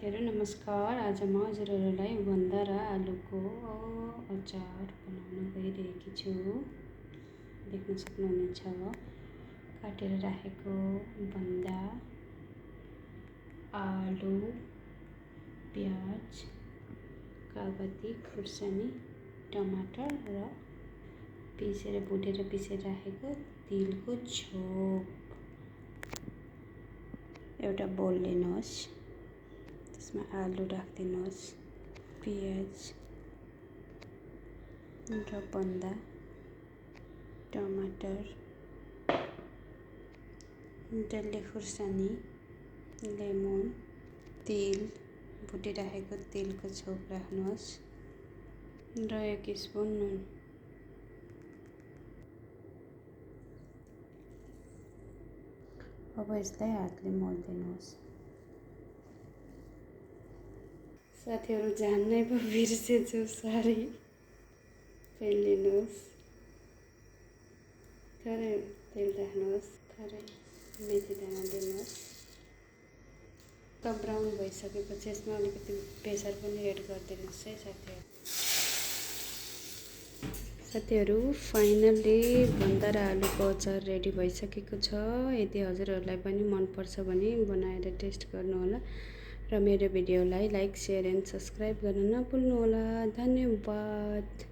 Hello नमस्कार। आज म हजुरहरूलाई भन्दा र आलुको अचार बनाउन गइरहेकी छु। देख्न सक्नुहुनेछ काटेर राखेको भन्दा, आलु, प्याज, कागती, खुर्सानी, टमाटर र भुटेर पिसेर राखेको तिलको छोप। एउटा बोल लिनुहोस्, त्यसमा आलु राखिदिनुहोस्, पियाज र बन्दा, टमाटर, डल्ले खुर्सानी, लेमन, तिल, भुटिराखेको तिलको छोप राख्नुहोस् र 1 स्पुन नुन। अब यसलाई हातले मोलिदिनुहोस्। साथीहरू जान्नै पो बिर्सेछु, सरी। पेन लिनुहोस्, थोरै तेल राख्नुहोस्, थोरै मेथी दाना दिनुहोस्। ब्राउन भइसकेपछि यसमा अलिकति बेसार पनि एड गरिदिनुहोस् है साथीहरू। फाइनल्ली भन्दा र आलुको अचार रेडी भइसकेको छ। यदि हजुरहरूलाई पनि मनपर्छ भने बनाएर टेस्ट गर्नुहोला र मेरो भिडियोलाई लाइक, सेयर एन्ड सब्सक्राइब गर्न नभुल्नुहोला। धन्यवाद।